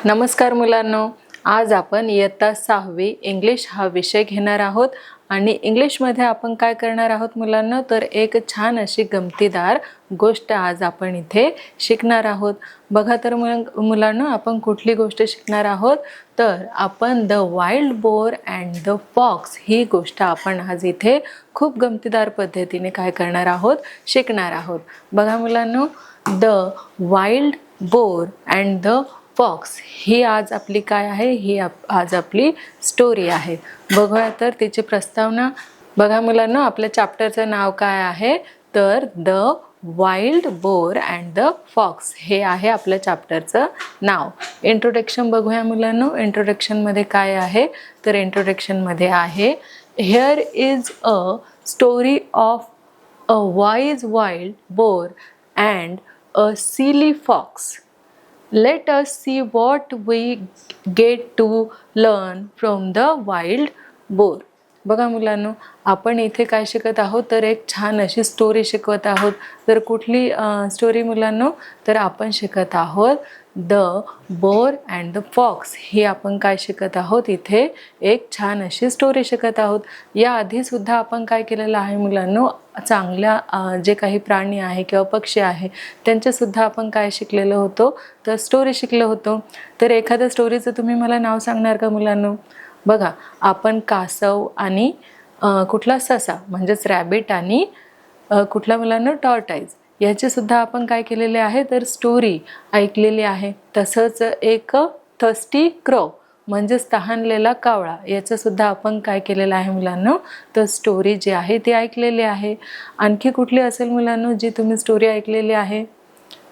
नमस्कार मुलांनो, आज आपण इयत्ता 6वी इंग्लिश हा विषय घेणार आहोत आणि इंग्लिशमध्ये आपण काय करणार आहोत मुलांनो, तर एक छान अशी गमतीदार गोष्ट आज आपण इथे शिकणार आहोत. बघा तर मुलांनो, आपण कुठली गोष्ट शिकणार आहोत, तर आपण the wild boar and the fox ही गोष्ट आपण आज इथे खूप गमतीदार पद्धतीने काय करणार आहोत, शिकणार आहोत. बघा मुलांनो, the wild boar and the fox ही आज आपली काय आहे, ही आज आपली स्टोरी आहे. बघूया तर तिची प्रस्तावना. बघा मुलांना, आपल्या चॅप्टरचं नाव काय आहे, तर the wild boar and the fox हे आहे आपल्या चॅप्टरचं नाव. इंट्रोडक्शन बघूया मुलांनो. इंट्रोडक्शनमध्ये काय आहे, तर इंट्रोडक्शनमध्ये आहे, here is a story of a wise wild boar and a silly fox. Let us see what we get to learn from the wild boar. बघा मुलांनो, आपण इथे काय शिकत आहोत, तर एक छान अशी स्टोरी शिकवत आहोत. तर कुठली स्टोरी मुलांनो, तर आपण शिकत आहोत the boar and the fox ही आपण काय शिकत आहोत, इथे एक छान अशी स्टोरी शिकत आहोत. या आधीसुद्धा आपण काय केलेलं आहे मुलांनो, चांगल्या जे काही प्राणी आहे किंवा पक्षी आहे त्यांचेसुद्धा आपण काय शिकलेलं होतो, तर स्टोरी शिकलो होतो. तर एखाद्या स्टोरीचं तुम्ही मला नाव सांगणार का मुलांनो? बघा, आपण कासव आणि कुठला ससा म्हणजेच रॅबिट आणि कुठला मुलांना टॉर्टाईज याचेसुद्धा आपण काय केलेले आहे, तर स्टोरी ऐकलेली आहे. तसंच एक थर्स्टी क्रो म्हणजेच तहानलेला कावळा याचंसुद्धा आपण काय केलेलं आहे मुलांनो, तर स्टोरी जी आहे ती ऐकलेली आहे. आणखी कुठली असेल मुलांनो जी तुम्ही स्टोरी ऐकलेली आहे?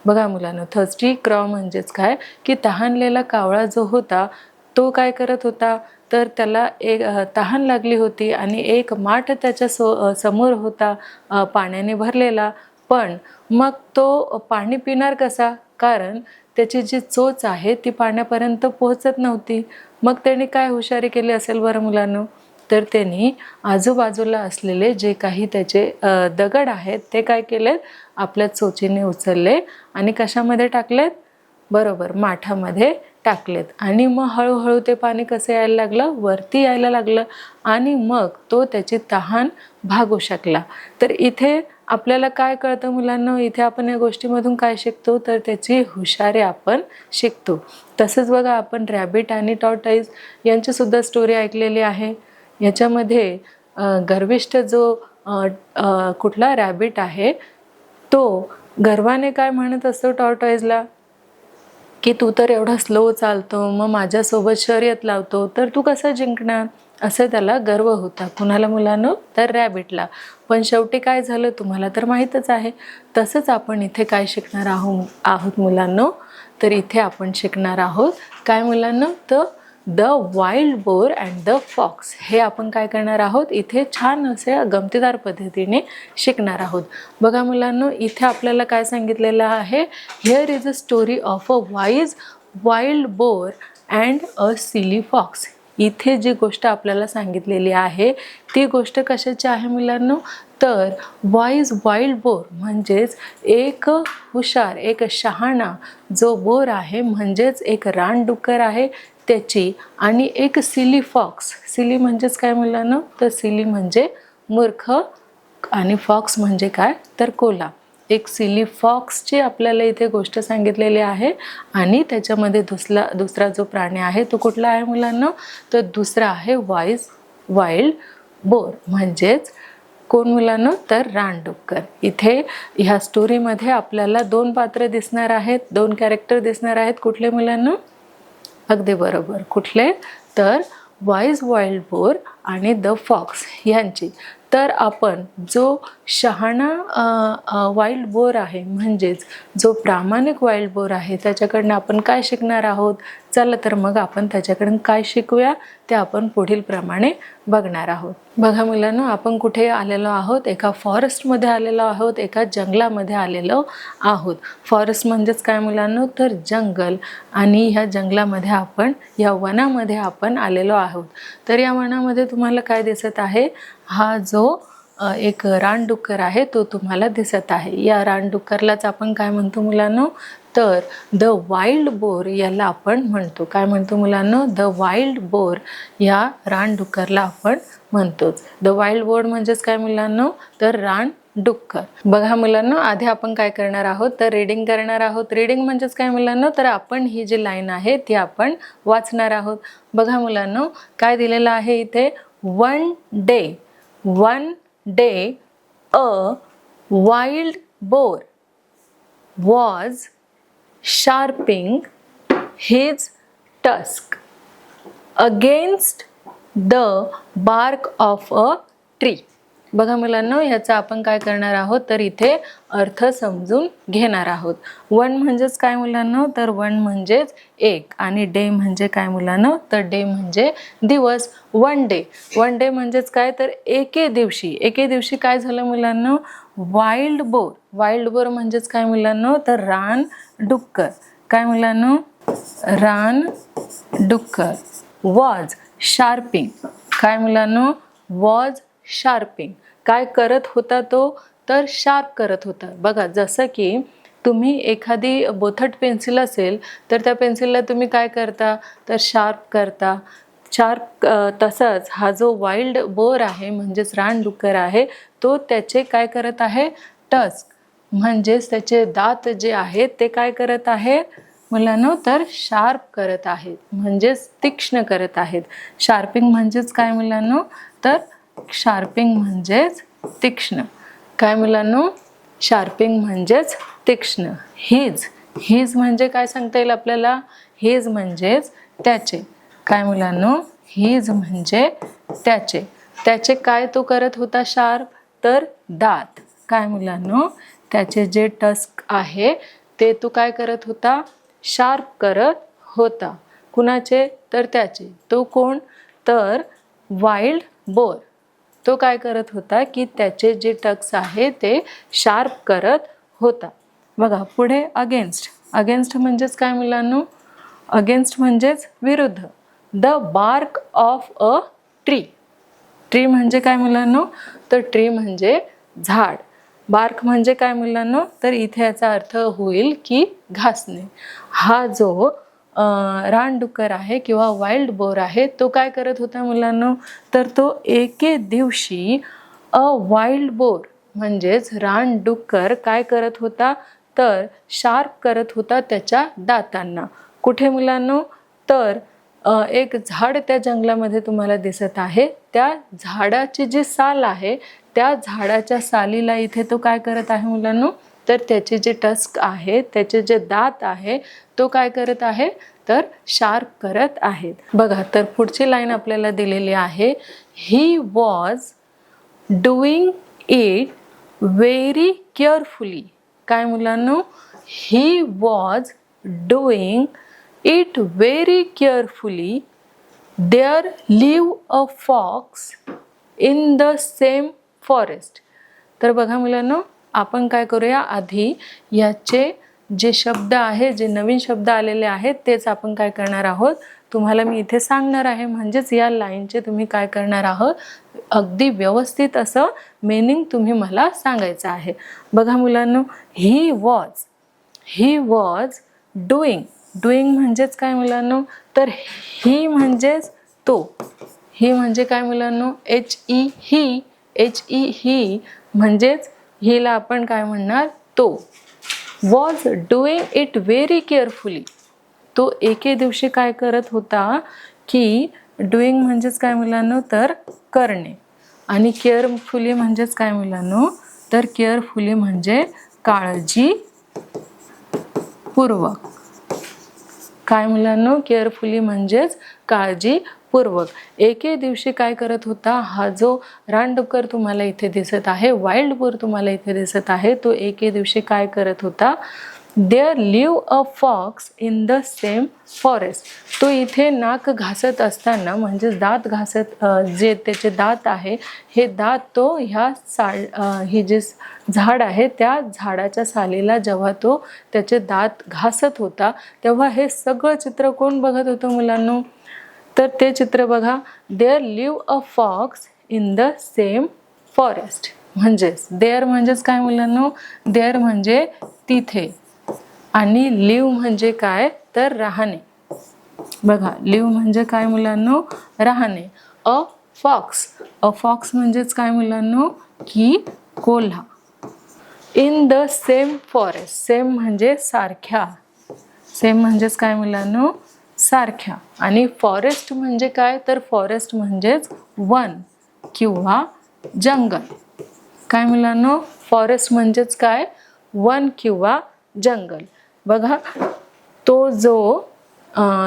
बघा मुलांनो, थर्स्टी क्रॉ म्हणजेच काय, की तहानलेला कावळा जो होता तो काय करत होता, तर त्याला एक तहान लागली होती आणि एक माठ त्याच्या समोर होता पाण्याने भरलेला. पण मग तो पाणी पिणार कसा, कारण त्याची जी चोच आहे ती पाण्यापर्यंत पोहोचत नव्हती. मग त्याने काय हुशारी केली असेल बरं मुलांनो, तर त्यांनी आजूबाजूला असलेले जे काही त्याचे दगड आहेत ते काय केलेत, आपल्या चोचीने उचलले आणि कशामध्ये टाकलेत, बरोबर माठामध्ये टाकलेत. आणि मग हळूहळू ते पाणी कसं यायला लागलं, वरती यायला लागलं आणि मग तो त्याची तहान भागू शकला. तर इथे आपल्याला काय कळतं मुलांना, इथे आपण या गोष्टीमधून काय शिकतो, तर त्याची हुशारी आपण शिकतो. तसंच बघा, आपण रॅबिट आणि टॉर्टाईज यांचीसुद्धा स्टोरी ऐकलेली आहे. याच्यामध्ये गर्विष्ठ जो कुठला रॅबिट आहे तो गर्वाने काय म्हणत असतो टॉर्टाईजला, की तू तर एवढा स्लो चालतो, मग माझ्यासोबत शर्यत लावतो, तर तू कसं जिंकणार, असं त्याला गर्व होता. कुणाला मुलांनो, तर रॅबिटला. पण शेवटी काय झालं तुम्हाला तर माहीतच आहे. तसंच आपण इथे काय शिकणार आहोत मुलांनो, तर इथे आपण शिकणार आहोत काय मुलांनो, तर the wild boar and the fox हे आपण काय करणार आहोत, इथे छान असे गमतीदार पद्धतीने शिकणार आहोत. बघा मुलांनो, इथे आपल्याला काय सांगितलेलं आहे, here is a story of a wise wild boar and a silly fox. इथे जी गोष्ट आपल्याला सांगितलेली आहे ती गोष्ट कशाची आहे मुलांनो, तर वाईज वाईल्ड बोर म्हणजेच एक हुशार, एक शहाणा जो बोर आहे, म्हणजेच एक रानडुक्कर आहे त्याची, आणि एक सिली फॉक्स. सिली म्हणजेच काय मुलांनो, तर सिली म्हणजे मूर्ख आणि फॉक्स म्हणजे काय, तर कोल्हा. एक सिली फॉक्सची आपल्याला इथे गोष्ट सांगितलेली आहे आणि त्याच्यामध्ये दुसरा जो प्राणी आहे तो कुठला आहे मुलांनो, तर दुसरा आहे वाईज वाईल्ड बोर म्हणजेच कोण मुलांनो, तर रानडुक्कर. इथे ह्या स्टोरीमध्ये आपल्याला दोन पात्र दिसणार आहेत, दोन कॅरेक्टर दिसणार आहेत. कुठले मुलांनो? अगदी बरोबर, कुठले, तर वाईज वाईल्ड बोर आणि द फॉक्स यांची. तर आपण जो शहाणा वाईल्ड बोर आहे, म्हणजेच जो प्रामाणिक वाईल्ड बोर आहे, त्याच्याकडनं आपण काय शिकणार आहोत. चला तर मग आपण त्याच्याकडून काय शिकूया ते आपण पुढील प्रमाणे बघणार आहोत. बघा मुलांनो, आपण कुठे आलेलो आहोत, एका फॉरेस्टमध्ये आलेलो आहोत, एका जंगलामध्ये आलेलो आहोत. फॉरेस्ट म्हणजेच काय मुलांनो, तर जंगल. आणि ह्या जंगलामध्ये आपण, या वनामध्ये आपण आलेलो आहोत. तर या वनामध्ये तुम्हाला काय दिसत आहे, हा जो एक रानडुक्कर आहे तो तुम्हाला दिसत आहे. या रानडुक्करलाच आपण काय म्हणतो मुलांनो, तर द वाईल्ड बोर याला आपण म्हणतो. काय म्हणतो मुलांनो, द वाईल्ड बोर या रानडुक्करला आपण म्हणतोच. द वाईल्ड बोर म्हणजेच काय मुलांनो, तर रानडुक्कर. बघा मुलांनो, आधी आपण काय करणार आहोत, तर रीडिंग करणार आहोत. रीडिंग म्हणजेच काय मुलांनो, तर आपण ही जी लाईन आहे ती आपण वाचणार आहोत. बघा मुलांनो, काय दिलेलं आहे इथे, one day a wild boar was sharpening his tusk against the bark of a tree. बघा मुलांनो, याचा आपण काय करणार आहोत, तर इथे अर्थ समजून घेणार आहोत. वन म्हणजेच काय मुलांनो, तर वन म्हणजेच एक, आणि डे म्हणजे काय मुलांनो, तर डे म्हणजे दिवस. वन डे म्हणजेच काय, तर एके दिवशी काय झालं मुलांनो, वाईल्ड बोर म्हणजेच काय मुलांनो, तर रानडुक्कर. काय मुलांनो, रानडुक्कर. Was sharping. काय मुलांनो, वॉज शार्पिंग. काय करत होता तो, तर शार्प करत होता. बघा, जसं की तुम्ही एखादी बोथट पेन्सिल असेल तर त्या पेन्सिलला तुम्ही काय करता, तर शार्प करता. तसंच हा जो वाईल्ड बोर आहे म्हणजेच रानडुक्कर आहे, तो त्याचे काय करत आहे, टस्क म्हणजेच त्याचे दात जे आहेत ते काय करत आहे मुलांनो, तर शार्प करत आहेत, म्हणजेच तीक्ष्ण करत आहेत. शार्पिंग म्हणजेच काय मुलांनो, तर शार्पिंग म्हणजेच तीक्ष्ण. काय मुलांनो, शार्पिंग म्हणजेच तीक्ष्ण. हिज म्हणजे काय सांगता येईल आपल्याला, हिज म्हणजेच त्याचे. काय मुलांनो, हिज म्हणजे त्याचे काय तो करत होता शार्प, तर दात. काय मुलांनो, त्याचे जे टस्क आहे ते तो काय करत होता, शार्प करत होता. कुणाचे, तर त्याचे. तो कोण, तर वाईल्ड बोर. तो काय करत होता की त्याचे जे टक्स आहे ते शार्प करत होता. बघा पुढे अगेन्स्ट म्हणजेच काय मुलांनो, अगेन्स्ट म्हणजेच विरुद्ध. The bark of a tree म्हणजे काय मुलांनो, तर ट्री म्हणजे झाड. बार्क म्हणजे काय मुलांनो, तर इथे याचा अर्थ होईल की घासणे. हा जो रानडुक्कर आहे किंवा वाईल्ड बोर आहे तो काय करत होता मुलांनो, तर तो एके दिवशी वाईल्ड बोर म्हणजेच रानडुक्कर काय करत होता, तर शार्प करत होता त्याच्या दातांना. कुठे मुलांनो, तर एक झाड त्या जंगलामध्ये तुम्हाला दिसत आहे. त्या झाडाची जी साल आहे त्या झाडाच्या सालीला इथे तो काय करत आहे मुलांनो, तर त्याचे जे टस्क आहे, त्याचे जे दात आहे तो काय करत आहे, तर शार्प करत आहेत. बघा, तर पुढची लाईन आपल्याला दिलेली आहे, he was doing it very carefully. काय मुलांनो, he was doing it very carefully. There live a fox in the same forest. तर बघा मुलांनो, आपण काय करूया, आधी याचे जे शब्द आहे, जे नवीन शब्द आलेले आहेत तेच आपण काय करणार आहोत, तुम्हाला मी इथे सांगणार आहे. म्हणजेच या लाईनचे तुम्ही काय करणार आहोत, अगदी व्यवस्थित असं मीनिंग तुम्ही मला सांगायचं आहे. बघा मुलांनो, ही वॉज डुईंग म्हणजेच काय मुलांनो, तर ही म्हणजेच तो. ही म्हणजे काय मुलांनो, ही म्हणजेच हिला आपण काय म्हणणार, तो. Was doing it very carefully. तो एके दिवशी काय करत होता की, डुईंग म्हणजेच काय मुलांनो, तर करणे, आणि केअरफुली म्हणजेच काय मुलांनो, तर केअरफुली म्हणजे काळजीपूर्वक. काय मुलांनो, केअरफुली म्हणजेच काळजीपूर्वक. एके दिवशी काय करत होता, हा जो रानडुक्कर तुम्हाला इथे दिसत आहे, वाईल्ड बोर तुम्हाला इथे दिसत आहे, तो एके दिवशी काय करत होता, there live a fox in the same forest. तो इथे नाक घासत असताना, म्हणजे दात घासत, जे त्याचे दात आहे हे दात तो ह्या ही जे झाड आहे त्या झाडाच्या सालीला जेव्हा तो त्याचे दात घासत होता तेव्हा हे सगळं चित्र कोण बघत होतं मुलांनो, तर ते चित्र बघा, there live a fox in the same forest म्हणजेच देअर म्हणजेच काय मुलांनो, देअर म्हणजे तिथे आणि लिव्ह म्हणजे काय तर राहणे. बघा लिव्ह म्हणजे काय मुलांनो, राहणे. अ फॉक्स म्हणजेच काय मुलांनो की कोल्हा. In the same forest, same म्हणजे सारख्या, सेम म्हणजेच काय मुलांनो सारख्या. आणि फॉरेस्ट म्हणजे काय तर फॉरेस्ट म्हणजेच वन किंवा जंगल. काय मुलांनो, फॉरेस्ट म्हणजेच काय वन किंवा जंगल. बघा तो जो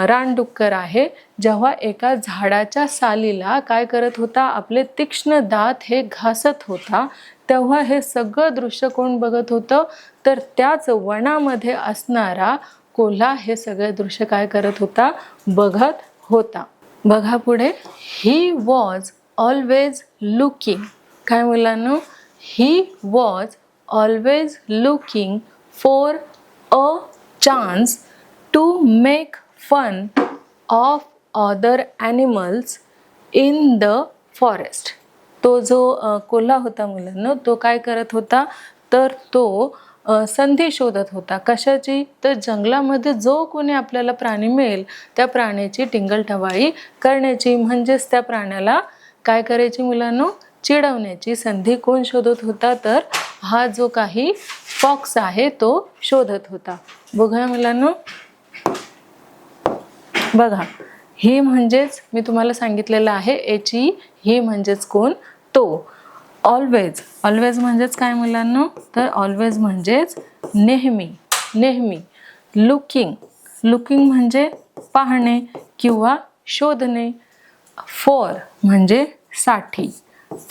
रानडुक्कर आहे जेव्हा एका झाडाच्या सालीला काय करत होता, आपले तीक्ष्ण दात हे घासत होता, तेव्हा हे सगळं दृश्य कोण बघत होतं तर त्याच वनामध्ये असणारा कोल्हा हे सगळे दृश्य काय करत होता, बघत होता. बघा पुढे, ही वॉज ऑलवेज लुकिंग. काय मुलांनो, he was always looking for a chance to make fun of other animals in the forest. तो जो कोल्हा होता मुलांनो, तो काय करत होता तर तो संधी शोधत होता. कशाची तर जंगलामध्ये जो कोणी आपल्याला प्राणी मिळेल त्या प्राण्याची टिंगलटवाळी करण्याची, म्हणजेच त्या प्राण्याला काय करायची मुलांनो, चिडवण्याची संधी कोण शोधत होता तर हा जो काही फॉक्स आहे तो शोधत होता. बघूया मुलांनो, बघा ही म्हणजेच मी तुम्हाला सांगितलेलं आहे याची, ही म्हणजेच कोण तो. ऑलवेज, ऑलवेज म्हणजेच काय मुलांनो तर ऑलवेज म्हणजेच नेहमी, नेहमी. लुकिंग, लुकिंग म्हणजे पाहणे किंवा शोधणे. फॉर म्हणजे साठी,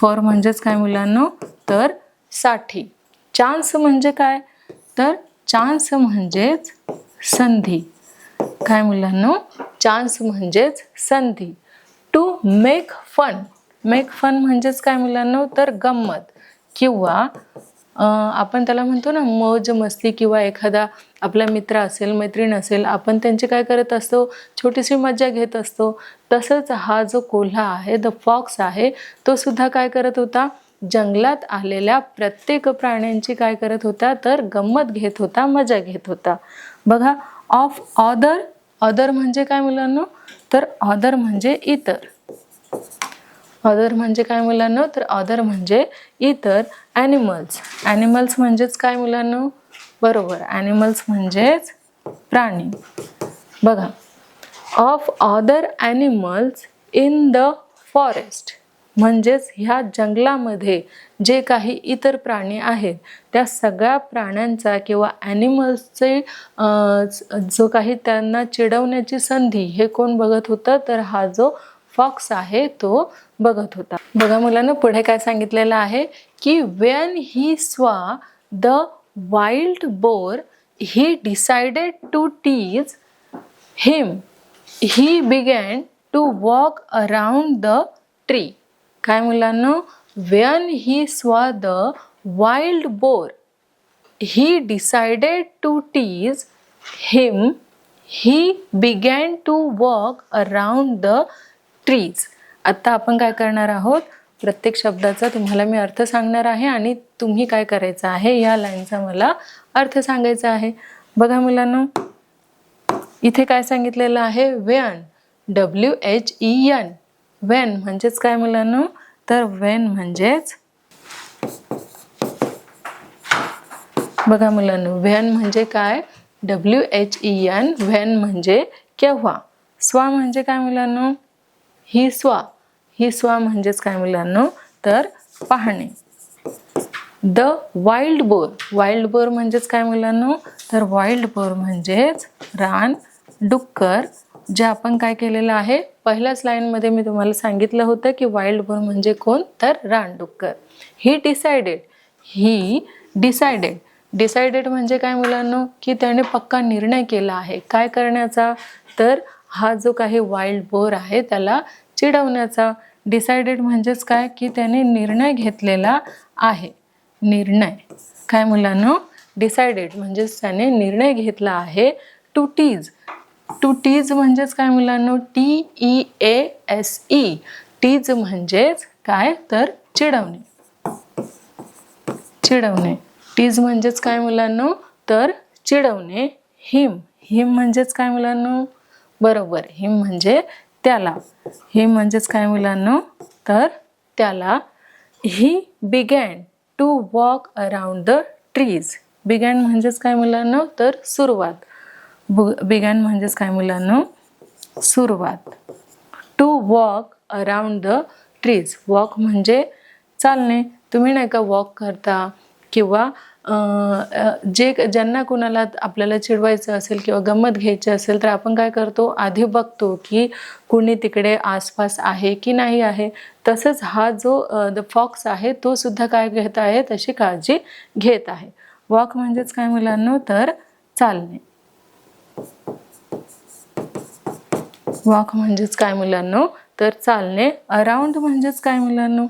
फॉर म्हणजेच काय मुलांनो तर साठी. चान्स म्हणजे काय तर चान्स म्हणजेच संधी. काय मुलांनो, चान्स म्हणजेच संधी. To make fun, make fun म्हणजेच काय मुलांनो तर गंमत किंवा आपण त्याला म्हणतो ना मौज मस्ती, किंवा एखादा आपला मित्र असेल मैत्रीण असेल, आपण त्यांची काय करत असतो छोटीशी मज्जा घेत असतो. तसंच हा जो कोल्हा आहे द फॉक्स आहे तो सुद्धा काय करत होता, जंगलात आलेल्या प्रत्येक प्राण्यांची काय करत होता तर गंमत घेत होता, मजा घेत होता. बघा ऑफ अदर, अदर म्हणजे काय मुलांनो तर अदर म्हणजे इतर. अदर म्हणजे काय मुलांनो तर अदर म्हणजे इतर. ॲनिमल्स, ॲनिमल्स म्हणजेच काय मुलांनो बरोबर, ॲनिमल्स म्हणजेच प्राणी. बघा of other animals in the forest म्हणजेच ह्या जंगलामध्ये जे काही इतर प्राणी आहेत त्या सगळ्या प्राण्यांचा किंवा ॲनिमल्सचे जो काही त्यांना चिडवण्याची संधी हे कोण बघत होतं तर हा जो फॉक्स आहे तो बघत होता. बघा मुलांना पुढे काय सांगितलेलं आहे की when he saw the wild boar he decided to tease him. He began to walk around the tree. काय मुलांनो, when he saw the wild boar he decided to tease him. He began to walk around the trees. आता आपण काय करणार आहोत, प्रत्येक शब्दाचा तुम्हाला मी अर्थ सांगणार आहे आणि तुम्ही काय करायचं आहे या लाईनचा मला अर्थ सांगायचा आहे. बघा मुलांनो, इथे काय सांगितलेलं आहे when, WHEN. when म्हणजेच काय मुलांनो तर when म्हणजेच, बघा मुलांनो when म्हणजे काय WHEN. when म्हणजे केव्हा. स्वा म्हणजे काय मुलांनो ही स्वा, ही स्वा म्हणजेच काय मुलांनो तर पाहणे. The wild bore, wild boar म्हणजेच काय मुलांनो तर वाईल्ड बोर म्हणजेच रान डुक्कर. जे आपण काय केलेलं आहे पहिल्याच लाईनमध्ये मी तुम्हाला सांगितलं होतं की वाईल्ड बोर म्हणजे कोण तर रानडुक्कर. He decided, he decided, decided म्हणजे काय मुलांनो की त्याने पक्का निर्णय केला आहे काय करण्याचा तर हा जो काही वाईल्ड बोर आहे त्याला चिडवण्याचा. डिसाइडेड म्हणजेच काय की त्याने निर्णय घेतलेला आहे. निर्णय काय मुलांनो डिसाइडेड म्हणजेच त्याने निर्णय घेतला आहे. टू टीज, टू टीज म्हणजेच काय मुलांनो TEASE. टीज म्हणजेच काय तर चिडवणे. चिडवणे. टीज म्हणजेच काय मुलांनो, तर चिडवणे. हिम, हिम म्हणजेच काय मुलांनो, बरोबर, हिम म्हणजे त्याला. हिम म्हणजेच काय मुलांनो, तर त्याला. He began to walk around the trees. Began म्हणजेच काय मुलांनो, तर सुरुवात. बिगॅन म्हणजेच काय मुलांनो, सुरुवात. To walk around the trees. Walk म्हणजे चालणे. तुम्ही नाही का वॉक करता किंवा ज्यांना कुणाला आपल्याला चिडवायचं असेल किंवा गंमत घ्यायची असेल तर आपण काय करतो, आधी बघतो की कुणी तिकडे आसपास आहे की नाही आहे. तसंच हा जो द फॉक्स आहे तो सुद्धा काय घेत आहे, तशी काळजी घेत आहे. वॉक म्हणजेच काय मुलांनो, तर चालणे. वॉक म्हणजेच काय मुलांनो, तर चालणे. अराउंड म्हणजेच काय मुलांनो,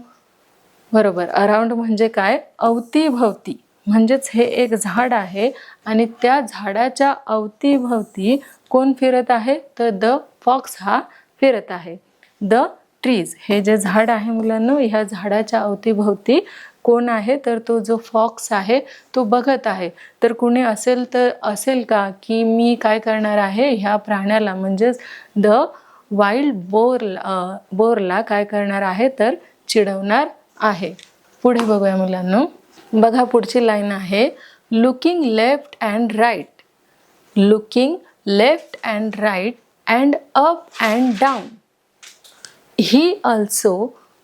बरोबर, अराउंड म्हणजे काय, अवतीभवती. म्हणजेच हे एक झाड आहे आणि त्या झाडाच्या अवतीभवती कोण फिरत आहे, तर द फॉक्स हा फिरत आहे. द ट्रीज, हे जे झाड आहे मुलांनो, ह्या झाडाच्या अवतीभवती कोण आहे, तर तो जो फॉक्स आहे तो बघत आहे. तर कुणी असेल का की मी काय करणार आहे, ह्या प्राण्याला म्हणजेच द वाईल्ड बोरला काय करणार आहे, तर चिडवणार आहे. पुढे बघूया मुलांनो. बघा पुढची लाईन आहे, looking left and right. Looking left and right and up and down. He also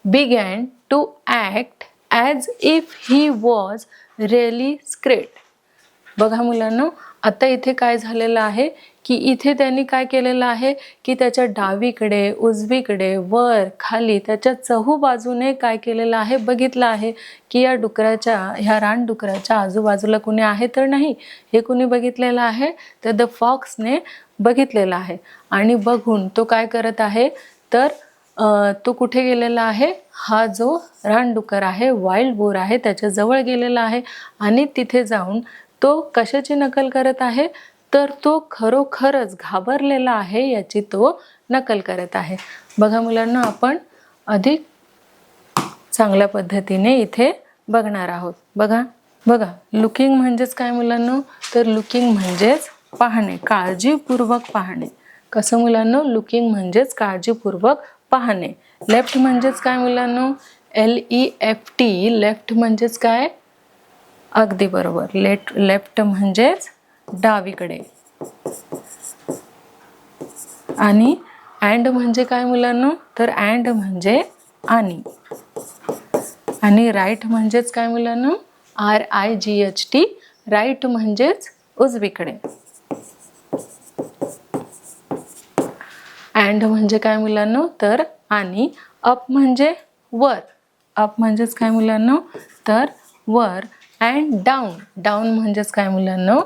began to act as if he was really scared. बघा मुलांनो, आता इथे काय झालेलं आहे की इथे त्यांनी काय केलेलं आहे की त्याच्या डावीकडे, उजवीकडे, वर, खाली, त्याच्या चहूबाजूने काय केलेलं आहे, बघितलं आहे की ह्या रानडुकराच्या आजूबाजूला कुणी आहे तर नाही. हे कुणी बघितलेलं आहे, तर द फॉक्सने बघितलेलं आहे. आणि बघून तो काय करत आहे, तर तो कुठे गेलेला आहे, हा जो रानडुकर आहे, वाईल्ड बोर आहे, त्याच्या जवळ गेलेला आहे आणि तिथे जाऊन तो कशाची नकल करत आहे, तर तो खरोखरच घाबरलेला आहे याची तो नकल करत आहे. बघा मुलांना, आपण अधिक चांगल्या पद्धतीने इथे बघणार आहोत. बघा बघा, लुकिंग म्हणजेच काय मुलांनो, तर लुकिंग म्हणजेच पाहणे, काळजीपूर्वक पाहणे. कसं मुलांनो, लुकिंग म्हणजेच काळजीपूर्वक पाहणे. लेफ्ट म्हणजेच काय मुलांनो, LEFT. लेफ्ट म्हणजेच काय, अगदी बरोबर, लेफ्ट म्हणजेच डावीकडे. आणि अँड म्हणजे काय मुलांनो, तर अँड म्हणजे आणि. आणि राईट म्हणजेच काय मुलांनो, RIGHT. राईट म्हणजेच उजवीकडे. अँड म्हणजे काय मुलांनो, तर आणि. अप म्हणजे वर. अप म्हणजेच काय मुलांनो, तर वर. And down. डाऊन म्हणजेच काय मुलांनो,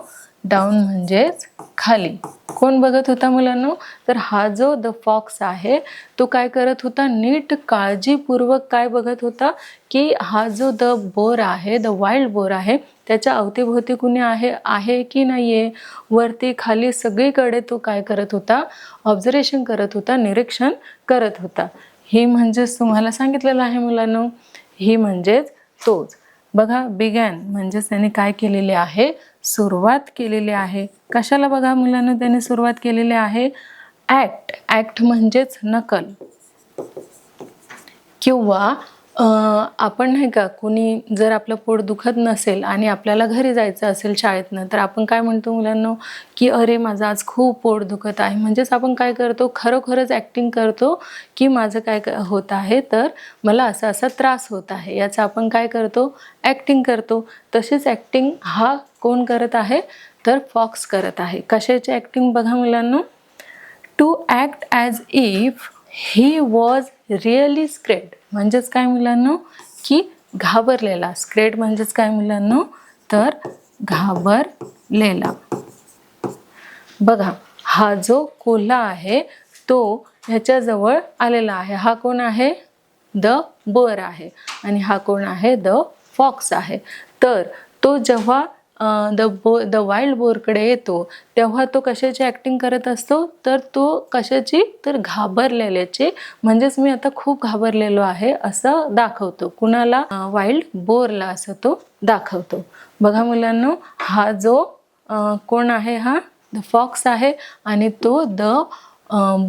डाऊन म्हणजेच खाली. कोण बघत होता मुलांनो, तर हा जो द फॉक्स आहे तो काय करत होता, नीट काळजीपूर्वक काय बघत होता की हा जो द बोर आहे, द वाईल्ड बोर आहे, त्याच्या अवतीभोवती कुणी आहे की नाही आहे, वरती खाली सगळीकडे तो काय करत होता, ऑब्झर्वेशन करत होता, निरीक्षण करत होता. ही म्हणजेच तुम्हाला सांगितलेलं आहे मुलांनो, ही म्हणजेच तोच. बघा, बिगॅन म्हणजेच त्याने काय केलेले आहे, सुरुवात केलेली आहे. कशाला बघा मुलांना त्याने सुरुवात केलेली आहे, ॲक्ट. ॲक्ट म्हणजेच नकल. किंवा आपण नाही का, कुणी जर आपलं पोट दुखत नसेल आणि आपल्याला घरी जायचं असेल शाळेतनं, तर आपण काय म्हणतो मुलांनो, की अरे माझं आज खूप पोट दुखत आहे. म्हणजेच आपण काय करतो, खरोखरच ॲक्टिंग करतो की माझं काय होत आहे, तर मला असा त्रास होत आहे, याचं आपण काय करतो, ॲक्टिंग करतो. तशीच ॲक्टिंग हा कोण करत आहे, तर फॉक्स करत आहे. कशाची ॲक्टिंग बघा मुलांनो, to act as if he was really scared. म्हणजेच काय मुलांनो, की घाबरलेला. स्केर्ड म्हणजेच काय मुलांनो, तर घाबरलेला. बघा, हा जो कोल्हा आहे तो ह्याच्याजवळ आलेला आहे. हा कोण आहे, द बोर आहे. आणि हा कोण आहे, द फॉक्स आहे. तर तो जेव्हा द वाईल्ड बोरकडे येतो तेव्हा तो कशाची ॲक्टिंग करत असतो, तर तो कशाची, तर घाबरलेल्याची, म्हणजेच मी आता खूप घाबरलेलो आहे असं दाखवतो. कुणाला, वाईल्ड बोरला असं तो दाखवतो. बघा मुलांनो, हा जो कोण आहे, हा द फॉक्स आहे आणि तो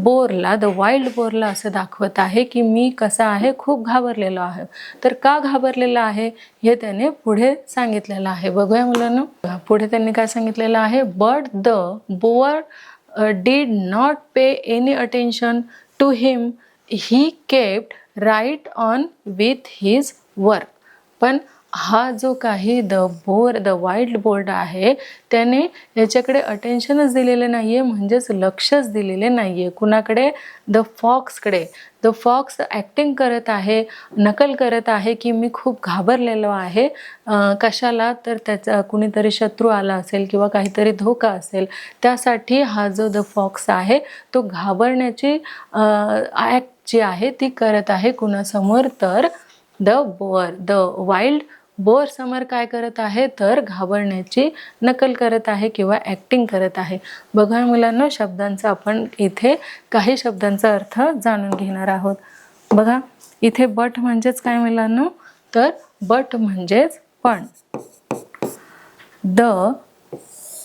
बोरला, द वाईल्ड बोरला असं दाखवत आहे की मी कसा आहे, खूप घाबरलेलो आहे. तर का घाबरलेला आहे हे त्याने पुढे सांगितलेलं आहे. बघूया मुलांनो, पुढे त्यांनी काय सांगितलेलं आहे, but the boar did not pay any attention to him, he kept right on with his work. पण हा जो काही द वाईल्ड बोर्ड आहे त्याने याच्याकडे अटेन्शनच दिलेलं नाहीये, म्हणजेच लक्षच दिलेले नाहीये. कुणाकडे, द फॉक्सकडे. द फॉक्स ॲक्टिंग करत आहे, नकल करत आहे की मी खूप घाबरलेलो आहे. कशाला, तर त्याचा कुणीतरी शत्रू आला असेल किंवा काहीतरी धोका असेल, त्यासाठी हा जो द फॉक्स आहे तो घाबरण्याची ॲक्ट जी आहे ती करत आहे. कुणासमोर, तर द वाईल्ड बोर समोर काय करत आहे, तर घाबरण्याची नकल करत आहे किंवा ॲक्टिंग करत आहे. बघा मुलांना, शब्दांचा आपण इथे काही शब्दांचा अर्थ जाणून घेणार आहोत. बघा इथे बट म्हणजेच काय मुलांनो, तर बट म्हणजेच पण. द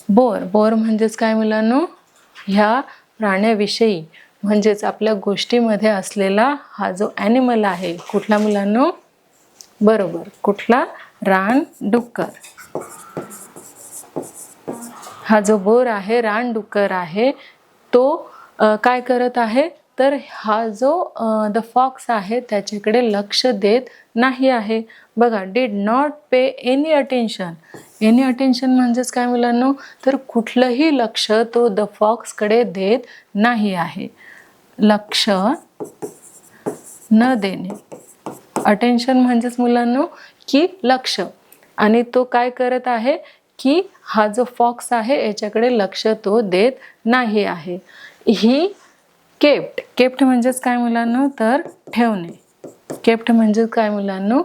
बोर म्हणजेच काय मुलांनो, ह्या प्राण्याविषयी म्हणजेच आपल्या गोष्टीमध्ये असलेला हा जो ॲनिमल आहे, कुठला मुलांनो, बरोबर, कुठला, रानडुक्कर. हा जो बोर आहे, रानडुक्कर आहे, तो काय करत आहे, तर हा जो द फॉक्स आहे त्याच्याकडे लक्ष देत नाही आहे. बघा, did not pay any attention. Any attention म्हणजेच काय मुलांनो, तर कुठलंही लक्ष तो द फॉक्सकडे देत नाही आहे. लक्ष न देणे. अटेन्शन म्हणजेच मुलांनो की लक्ष, आणि तो काय करत आहे की हा जो फॉक्स आहे याच्याकडे लक्ष तो देत नाही आहे. ही केप्ट म्हणजेच काय मुलांनो, तर ठेवणे. केप्ट म्हणजेच काय मुलांनो,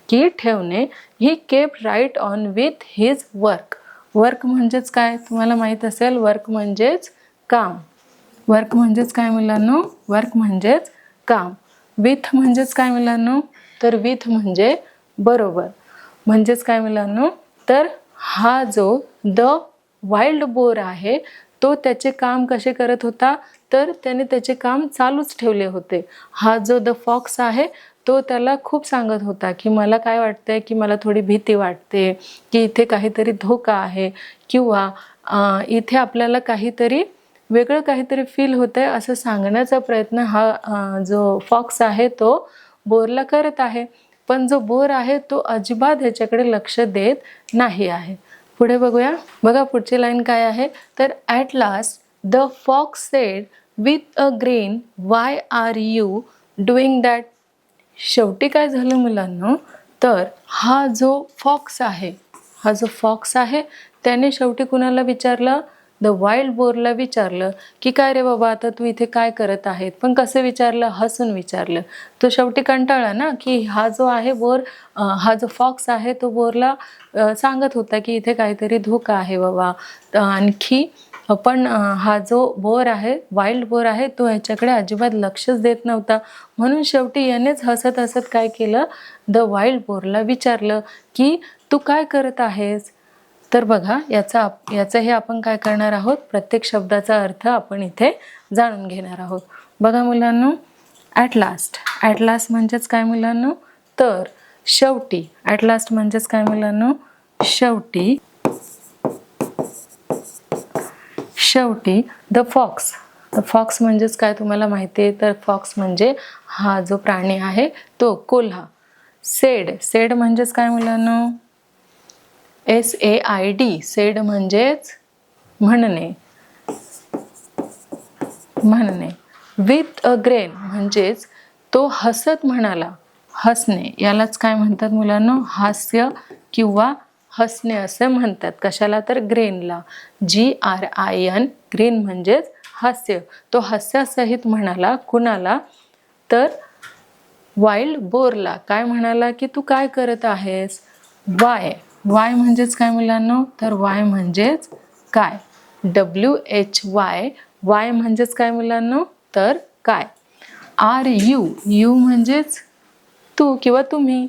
की ठेवणे. He kept right on with his work. Work म्हणजेच काय, तुम्हाला माहीत असेल, वर्क म्हणजेच काम. वर्क म्हणजेच काय मुलांनो, वर्क म्हणजेच काम. विथ म्हणजेच काय मुलांनो, तर विथ म्हणजे बरोबर. म्हणजेच काय मुलांनो, तर हा जो द वाईल्ड बोर आहे तो त्याचे काम कसे करत होता, तर त्याने त्याचे काम चालूच ठेवले होते. हा जो द फॉक्स आहे तो त्याला खूप सांगत होता की मला काय वाटतंय, की मला थोडी भीती वाटते, की इथे काहीतरी धोका आहे किंवा इथे आपल्याला काहीतरी वेगळं काहीतरी फील होतंय असं सांगण्याचा प्रयत्न हा जो फॉक्स आहे तो बोरला करत आहे. पण जो बोर आहे तो अजिबात ह्याच्याकडे लक्ष देत नाही आहे. पुढे बघूया. बघा पुढची लाईन काय आहे, तर at last the fox said with a grin, why are you doing that. शेवटी काय झालं मुलांनो, तर हा जो फॉक्स आहे त्याने शेवटी कुणाला विचारलं, द वाईल्ड बोरला विचारलं की काय रे बाबा, आता तू इथे काय करत आहेत. पण कसं विचारलं, हसून विचारलं. तो शेवटी कंटाळला ना, की हा जो आहे बोर, हा जो फॉक्स आहे तो बोरला सांगत होता की इथे काहीतरी धोका आहे बाबा. आणखी पण हा जो बोर आहे, वाईल्ड बोर आहे, तो ह्याच्याकडे अजिबात लक्षच देत नव्हता. म्हणून शेवटी यानेच हसत हसत काय केलं, द वाईल्ड बोरला विचारलं की तू काय करत आहेस. तर बघा याचा हे आपण काय करणार आहोत, प्रत्येक शब्दाचा अर्थ आपण इथे जाणून घेणार आहोत. बघा मुलांनो, ॲट लास्ट म्हणजेच काय मुलांनो, तर शेवटी. ॲट लास्ट म्हणजेच काय मुलांनो, शेवटी. द फॉक्स म्हणजेच काय तुम्हाला माहिती आहे, तर फॉक्स म्हणजे हा जो प्राणी आहे तो कोल्हा. सेड म्हणजेच काय मुलांनो, SAID. सेड म्हणजेच म्हणणे. विथ अ ग्रेन म्हणजेच तो हसत म्हणाला. हसणे यालाच काय म्हणतात मुलांनो, हास्य किंवा हसणे असं म्हणतात. कशाला, तर ग्रेनला. GRIN. ग्रेन म्हणजेच हास्य. तो हास्यासहित म्हणाला. कुणाला, तर वाईल्ड बोरला. काय म्हणाला की तू काय करत आहेस. वाय म्हणजेच काय मुलांनो, तर वाय म्हणजेच काय, WHY, वाय म्हणजेच काय मुलांनो, तर काय. आर यू, यू म्हणजेच तू किंवा तुम्ही.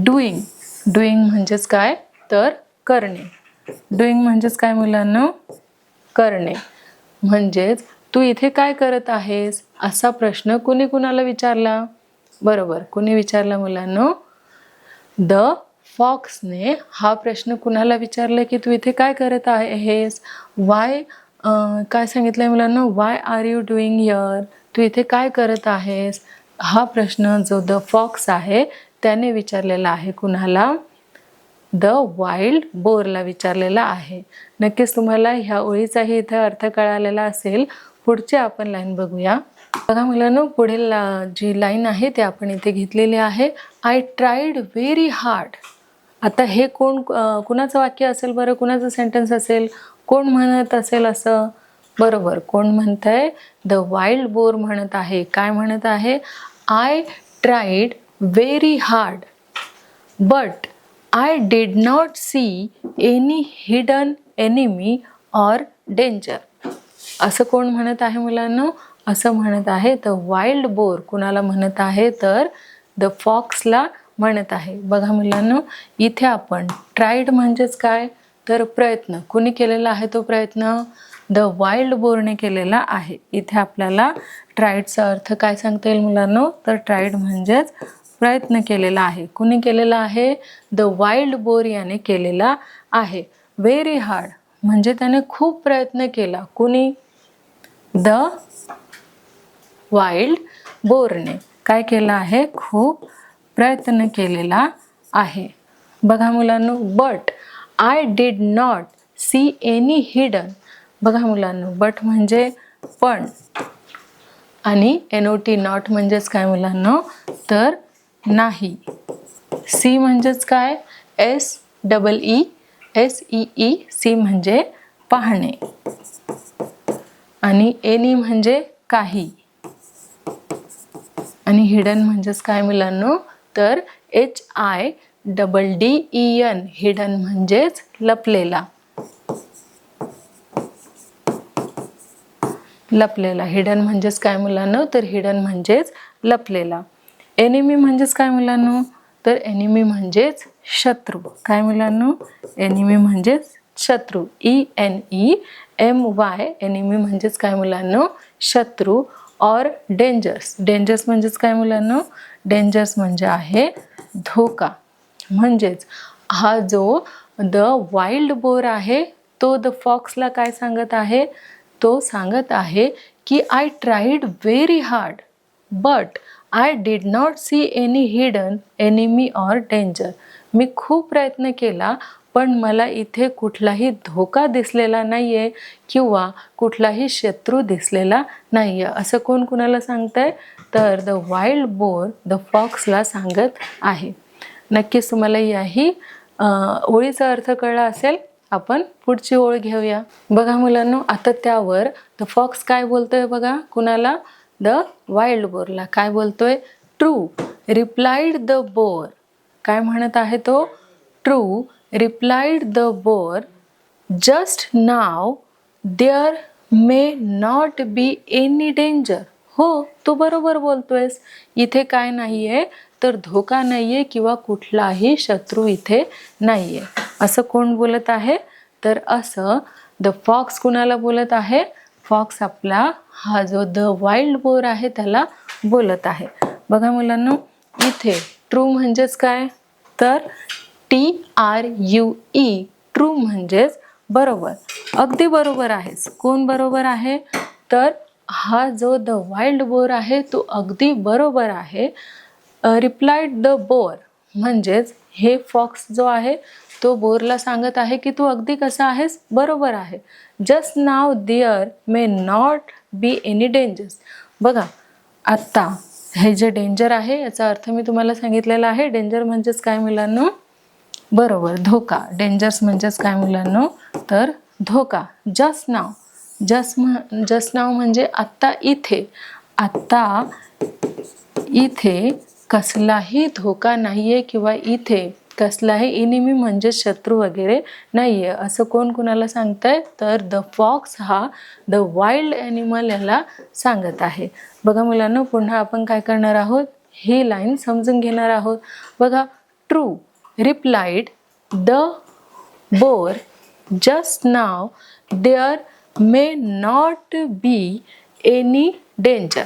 डुईंग, डुईंग म्हणजेच काय, तर करणे. डुईंग म्हणजेच काय मुलांनो, करणे. म्हणजेच तू इथे काय करत आहेस असा प्रश्न कुणी कुणाला विचारला, बरोबर, कुणी विचारला मुलांनो, द फॉक्सने हा प्रश्न कुणाला विचारला की तू इथे काय करत आहेस. वाय काय सांगितलंय मुलांनो, why are you doing here, तू इथे काय करत आहेस. हा प्रश्न जो द फॉक्स आहे त्याने विचारलेला आहे कुणाला, द वाईल्ड बोरला विचारलेला आहे. नक्कीच तुम्हाला ह्या ओळीचाही इथे अर्थ कळालेला असेल. पुढची आपण लाईन बघूया. बघा मुलांनो, पुढील जी लाईन आहे ती आपण इथे घेतलेली आहे. I tried very hard. आता हे कुणाचं वाक्य असेल बरं, कुणाचं सेंटेन्स असेल, कोण म्हणत असेल असं, बरोबर, कोण म्हणतंय, द वाईल्ड बोर म्हणत आहे. काय म्हणत आहे, I tried very hard but I did not see any hidden enemy or danger. असं कोण म्हणत आहे मुलांनो, असं म्हणत आहे द वाईल्ड बोर. कुणाला म्हणत आहे, तर द फॉक्सला म्हणत आहे. बघा मुलांनो, इथे आपण ट्राईड म्हणजेच काय, तर प्रयत्न. कुणी केलेला आहे तो प्रयत्न, द वाईल्ड बोरने केलेला आहे. इथे आपल्याला ट्राईडचा अर्थ काय सांगता येईल मुलांनो, तर ट्राईड म्हणजेच प्रयत्न केलेला आहे. कुणी केलेला आहे, द वाईल्ड बोर याने केलेला आहे. व्हेरी हार्ड म्हणजे त्याने खूप प्रयत्न केला. कुणी, द वाईल्ड बोरने काय केलं आहे, खूप प्रयत्न केलेला आहे. बघा मुलांनो, but I did not see any hidden. बघा मुलांनो, बट म्हणजे पण आणि NOT नॉट म्हणजेच काय मुलांनो, तर नाही. सी म्हणजेच काय, SEE सी म्हणजे पाहणे. आणि एनी म्हणजे काही. आणि हिडन म्हणजेच काय मुलांनो, तर HIDDEN, हिडन म्हणजेच लपलेला. लपलेला, हिडन म्हणजेच काय मुलांनो, तर हिडन म्हणजेच लपलेला. एनिमी म्हणजेच काय मुलांनो, तर एनिमी म्हणजेच शत्रू. काय मुलांनो, एनिमी म्हणजेच शत्रू. ENEMY, एनिमी म्हणजेच काय मुलांनो, शत्रू. ऑर डेंजर्स, डेंजर्स म्हणजेच काय मुलांनो, डेंजर्स म्हणजे आहे धोका. म्हणजेच हा जो द वाईल्ड बोर आहे तो द फॉक्सला काय सांगत आहे, तो सांगत आहे की I tried very hard but I did not see any hidden enemy or danger. मी खूप प्रयत्न केला पण मला इथे कुठलाही धोका दिसलेला नाही आहे किंवा कुठलाही शत्रू दिसलेला नाही आहे. असं कोण कुणाला सांगतंय, तर द वाईल्ड बोर द फॉक्सला सांगत आहे. नक्कीच तुम्हाला याही ओळीचा अर्थ कळला असेल. आपण पुढची ओळ घेऊया. बघा मुलांनो, आता त्यावर द फॉक्स काय बोलतोय बघा, कुणाला, द वाईल्ड बोरला. काय बोलतोय, ट्रू रिप्लाइड द बोर. काय म्हणत आहे तो, true replied the boar just now there may not be any danger. हो, तू बरोबर बोलतोयस. इथे काय नाहीये, तर धोका नाहीये किंवा कुठलाही शत्रू इथे नाहीये. असं कोण बोलत आहे, तर असं द फॉक्स कुणाला बोलत आहे, फॉक्स आपला हा जो द वाईल्ड बोर आहे त्याला बोलत आहे. बघा मुलांनो, इथे ट्रू म्हणजेच काय, तर TRUE, ट्रू म्हणजेच बरोबर. अगदी बरोबर आहेस. कोण बरोबर आहे, तर हा जो द वाईल्ड बोर आहे तो अगदी बरोबर आहे. रिप्लाइड द बोर म्हणजेच हे फॉक्स जो आहे तो बोरला सांगत आहे की तू अगदी कसा आहेस, बरोबर आहे. Just now there may not be any dangers. बघा, आत्ता हे जे डेंजर आहे याचा अर्थ मी तुम्हाला सांगितलेला आहे. डेंजर म्हणजेच काय मुलांनो, बरोबर, धोका. डेंजर्स म्हणजेच काय मुलांनो, तर धोका. जस्ट नाव, जस्ट नाव म्हणजे आत्ता इथे. आत्ता इथे कसलाही धोका नाहीये किंवा इथे कसलाही इनिमी म्हणजे शत्रू वगैरे नाहीये असं कोण कुणाला सांगतंय, तर द फॉक्स हा द वाईल्ड ॲनिमल याला सांगत आहे. बघा मुलांनो, पुन्हा आपण काय करणार आहोत, ही लाईन समजून घेणार आहोत. बघा, true replied the boar just now there may not be any danger.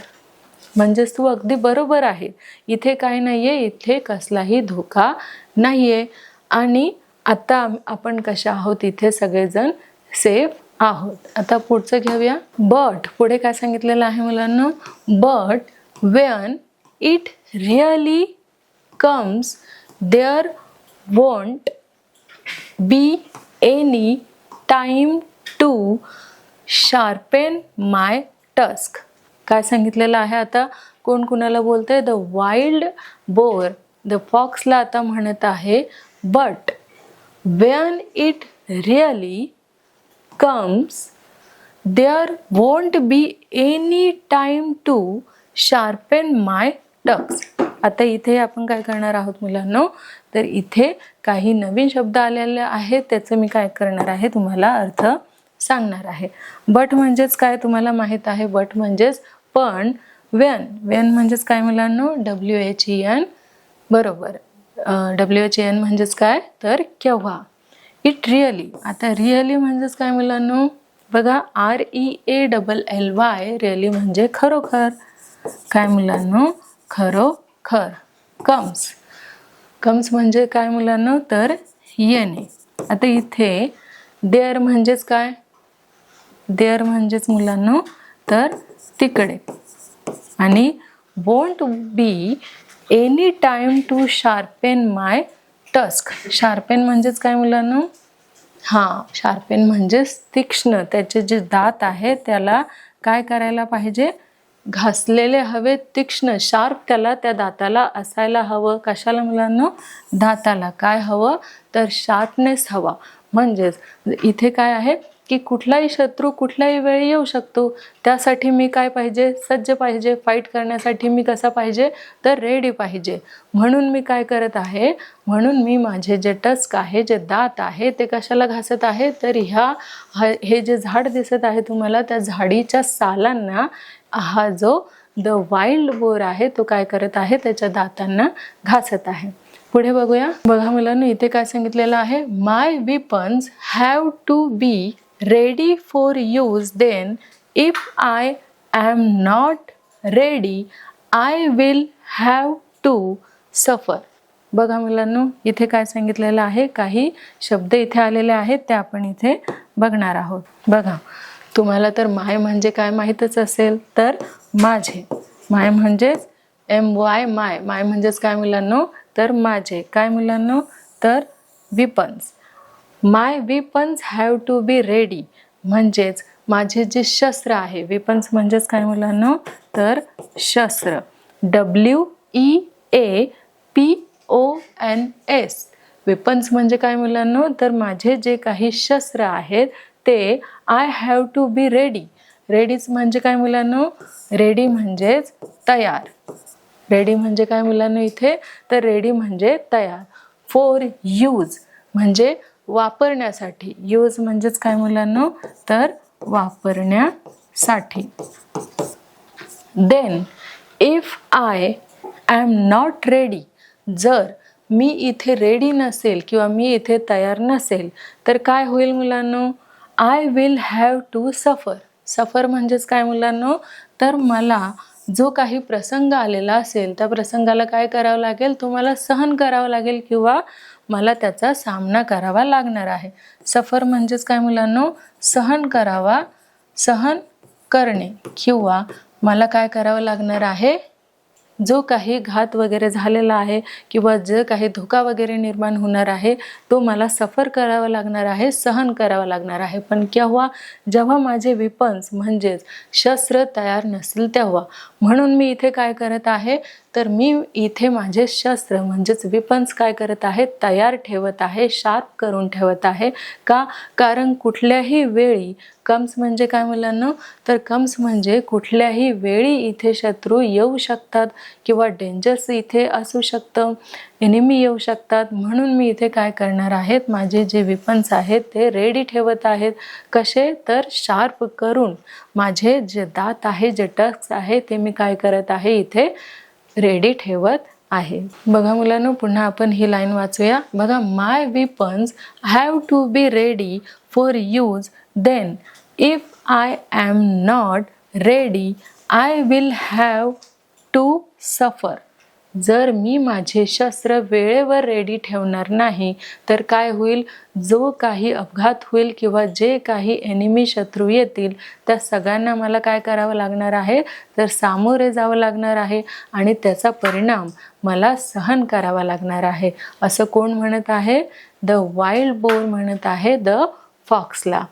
म्हणजेच तू अगदी बरोबर आहे, इथे काय नाहीये, इथे कसलाही धोका नाहीये आणि आता आपण कशा आहोत, इथे सगळेजण सेफ आहोत. आता पुढचं घेऊया. बट पुढे काय सांगितलेलं आहे मुलांना, but when it really comes there won't be any time to sharpen my tusk. काय सांगितलेलं आहे, आता कोण कुणाला बोलतंय, द वाईल्ड बोर द फॉक्सला आता म्हणत आहे, but when it really comes there won't be any time to sharpen my tusks. आता इथे आपण काय करणार आहोत मुलांनो, तर इथे काही नवीन शब्द आलेले आहेत, त्याचं मी काय करणार आहे, तुम्हाला अर्थ सांगणार आहे. बट म्हणजेच काय तुम्हाला माहीत आहे, बट म्हणजेच पण. वेन, वेन म्हणजेच काय मुलांनो, WHEN, बरोबर. WHEN म्हणजेच काय, तर केव्हा. इट रिअली, आता रिअली म्हणजेच काय मुलांनो, बघा REALLY, रिअली म्हणजे खरोखर. काय मुलांनो, खरोखर. कम्स, कम्स म्हणजे काय मुलांनो, तर येणे. आता इथे देअर म्हणजेच काय, देअर म्हणजेच मुलांनो तर तिकडे. आणि won't be any time to sharpen my tusk. Sharpen म्हणजेच काय मुलांनो, शार्पेन म्हणजेच तीक्ष्ण, त्याचे जे दात आहेत त्याला काय करायला पाहिजे, घासलेले हवे, तीक्ष्ण शार्प त्याला, त्या दाताला असायला हवं. कशाला मुलांनो, दाताला काय हवं, तर शार्पनेस हवा. म्हणजेच इथे काय आहे की कुठलाही शत्रू कुठल्याही वेळी येऊ शकतो, त्यासाठी मी काय पाहिजे, सज्ज पाहिजे. फाईट करण्यासाठी मी कसा पाहिजे, तर रेडी पाहिजे. म्हणून मी काय करत आहे, म्हणून मी माझे जे टस्क आहे, जे दात आहे, ते कशाला घासत आहे, तर हे जे झाड दिसत आहे तुम्हाला, त्या झाडीच्या सालांना हा जो द वाईल्ड बोर आहे तो काय करत आहे, त्याच्या दातांना घासत आहे. पुढे बघूया. बघा मुलांनो, इथे काय सांगितलेलं आहे, my weapons have to be ready for use, then if I am not ready I will have to suffer. बघा मुलांनो, इथे काय सांगितलेलं आहे, काही शब्द इथे आलेले आहेत, ते आपण इथे बघणार आहोत. बघा, तुम्हाला तर माय म्हणजे काय माहीतच असेल, तर माझे. माय म्हणजेच MY, माय. माय म्हणजेच काय मुलांनो, तर माझे. काय मुलांनो, तर weapons. My weapons have to be ready, म्हणजेच माझे जे शस्त्र आहे. विपन्स म्हणजेच काय मुलांनो, तर शस्त्र. WEAPONS. वेपन्स म्हणजे काय मुलांनो, तर माझे जे काही शस्त्र आहेत ते I have to be ready. रेडीच म्हणजे काय मुलांनो, रेडी म्हणजेच तयार. रेडी म्हणजे काय मुलांनो इथे, तर रेडी म्हणजे तयार. फॉर यूज म्हणजे वापरण्यासाठी. यूज म्हणजेच काय मुलांनो, तर वापरण्यासाठी. Then if I am not ready, जर मी इथे रेडी नसेल किंवा मी इथे तयार नसेल, तर काय होईल मुलांनो, आय विल हॅव टू सफर. सफर म्हणजेच काय मुलांनो, तर मला जो काही प्रसंग आलेला असेल त्या प्रसंगाला काय करावं लागेल, तुम्हाला सहन करावं लागेल किंवा मला त्याचा सामना करावा लागणार आहे. सफर म्हणजेच काय मुलांनो, सहन करावा, सहन करणे, किंवा मला काय करावं लागणार आहे, जो काही घात वगैरे झालेला आहे किंवा जे काही धोका वगैरे निर्माण होणार आहे तो मला सफर करावा लागणार आहे, सहन करावा लागणार आहे. पण केव्हा, जेव्हा माझे वेपन्स म्हणजेच शस्त्र तयार नसतील तेव्हा. म्हणून मी इथे काय करत आहे, तर मी इथे माझे शस्त्र म्हणजेच विपन्स काय करत आहे, तयार ठेवत आहे, शार्प करून ठेवत आहे. का? कारण कुठल्याही वेळी, कम्स म्हणजे काय मुलांना, तर कम्स म्हणजे कुठल्याही वेळी इथे शत्रू येऊ शकतात किंवा डेंजर्स इथे असू शकतं, एनिमी येऊ शकतात. म्हणून मी इथे काय करणार आहेत, माझे जे विपन्स आहेत ते रेडी ठेवत आहेत. कसे? तर शार्प करून माझे जे दात आहे, जे टक्स आहे ते मी काय करत आहे, इथे रेडी ठेवत आहे. बघा मुलांनो, पुन्हा आपण ही लाईन वाचूया. बघा, my weapons have to be ready for use, then if I am not ready I will have to suffer. जर मी माझे शस्त्र वेळेवर रेडी ठेवणार नाही तर काय होईल, जो काही अपघात होईल किंवा जे काही एनिमी शत्रू येतील त्या सगळ्यांना मला काय करावं लागणार आहे, तर सामोरे जावं लागणार आहे आणि त्याचा परिणाम मला सहन करावा लागणार आहे. असं कोण म्हणत आहे? द वाईल्ड बोर म्हणत आहे द फॉक्सला.